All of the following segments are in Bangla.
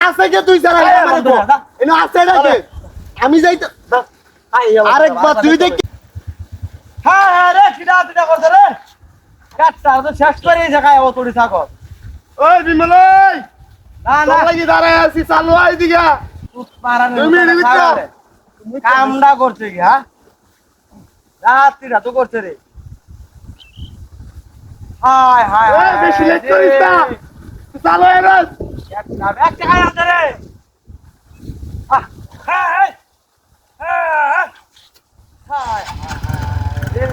আছে কে তুই ছাড়া এনে আছে নাকি আমি যাইতে আরেকবার তুই দেখ হ্যাঁ হ্যাঁ রে কিডা কিডা করছে রে কাটটা তো শেষ করে জায়গায় ও তোড়ি থাকো ওই বিমল ওই না না তোরা কি দাঁড়ায় আছিস চালু আই দিগা তুমি কামডা করছে কি হ্যাঁ রাত্রিটা তো করছে রে হায় হায় ওই বেশি লেট করিস না চালু আই রে একটা গায় আছে রে হ্যাঁ হ্যাঁ হ্যাঁ হায় হায় রে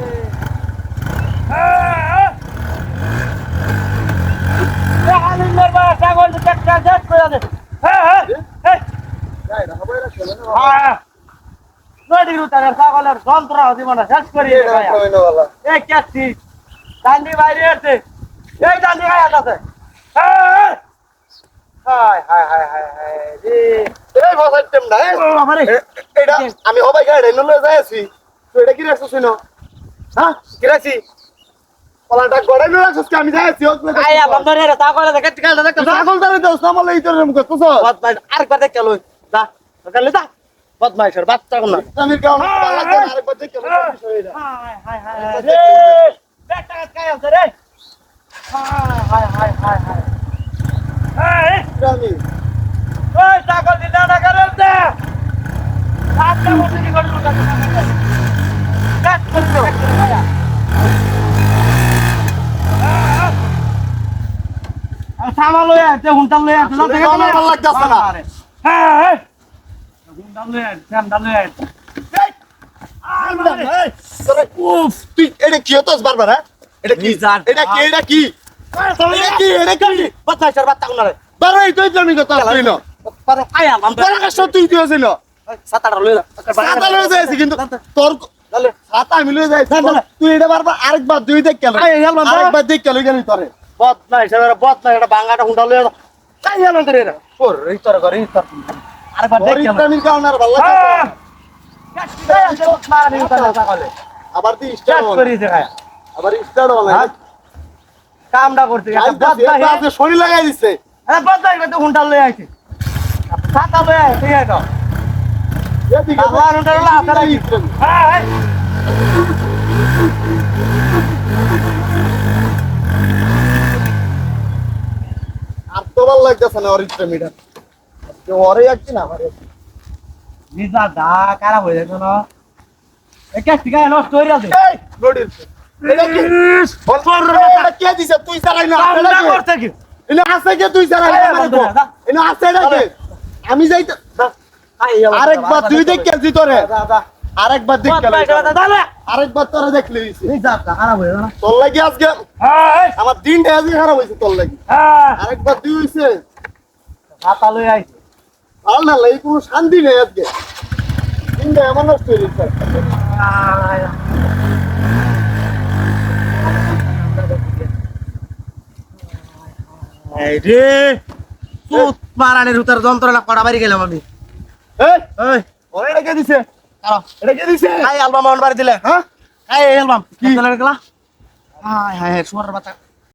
হ্যাঁ আলিম মারবা ছাগল একটা জেট করে দে হ্যাঁ হ্যাঁ যাই না হবে না চলে না হ্যাঁ নদী রুতার ছাগলের যন্ত্র জীবনে শেষ করি এই ক্যাচি ডান্ডি বাইরে আছে এই ডান্ডি গায়ে আছে হায় হায় হায় হায় হায় রে এই বসাইতেম না আমারে এটা আমি হবাই গাড়ি নলে যাই আছি তুই এটা কি রাখছিস না হ্যাঁ কি রাখছি পলাটা গড়াই না রাখছিস কি আমি যাই আছি আয়া বন্ধরে রে ছাগল দেখে টিকাল দেখে ছাগল ধরে দাও সামাল এই তোর মুখ তো বদমাই আরেকবার দেখে লই যা কালে যা বদমাইশের বাচ্চা কোন আমি কাম লাগবে আরেকবার দেখে হায় হায় হায় রে বেটা কায় আছে রে হায় হায় হায় হায় এই আমি ওই ছাগল দিনা না করে দে সাতটা বসে কি করব কাট করতে সামাল লয়ে আছে হুন্টাল লয়ে আছে না দেখে আমার ভালো লাগতাছে না হ্যাঁ হ্যাঁ হুন্টাল লয়ে আছে হুন্টাল লয়ে আছে উফ তুই এটা কি হতস বারবার হ্যাঁ এটা কি এটা কি এটা কি এটা কি বদমাইশের বাচ্চা কোন রে বারবার এই তুই জমি কথা তুই না পারো আয়া লাম তোরা কাছে তুই দিয়েছিল সাতাটা লয়ে ছাতা লয়ে যাইছি কিন্তু তোর তাহলে ছাতা আমি লয়ে যাইছি তুই এটা বারবার আরেকবার দুই দেখ কেন আরেকবার দেখ কেন গেলি তোরে বদমাইশের বদমাইশের বাঙ্গাটা হুন্টাল লয়ে তাই হলো রে ওর এই তোর ঘরে এই তোর আরেকবার দেখ কেন আমি কাউনার ভালো লাগে আবার তুই স্টার্ট আবার স্টার্ট হলো কামটা করতে আজকে শরীর লাগাই দিছে তো হুন্টাল লয়ে আইছে ছাতা লয়ে আইছে ঠিক আছে এদিকে আবার হুন্টাল লয়ে আসা লাগি হ্যাঁ আর তো ভালো লাগতেছে না অরিত্র মিটার ওরে একদিন না আমারে নিজা দা খারাপ হয়ে যাচ্ছে না একা ঠিক আছে নষ্ট হয়ে যাচ্ছে এই গড়ির এটা কি এটা কে দিছে তুই চালাই না কামটা করতে কি এনে আছে কে তুই চালাই না এনে আছে নাকি আমি যাইতে আরেকবার তুই দেখ কেজি তোরে আরেকবার দেখ আরেকবার তোরে দেখলি নিজা দা খারাপ হয়ে না তোর লাগি আজকে হ্যাঁ আমার দিনটা আজকে খারাপ হইছে তোর লাগি হ্যাঁ আরেকবার তুই হইছে ছাতা লয়ে আইছে ভালো না লাগি কোনো শান্তি নেই আজকে দিনটা এমন নষ্ট হয়ে গেছে এই রে সুত মারানের উতার যন্ত্রণা করা বাড়ি গেলাম আমি এই এই ওরে এটা কে দিছে কারো এটা কে দিছে এই অ্যালবাম আমার বাড়ি দিলে হ্যাঁ এই অ্যালবাম কি চলে গেলা হায় হায় সুয়ার বাচ্চা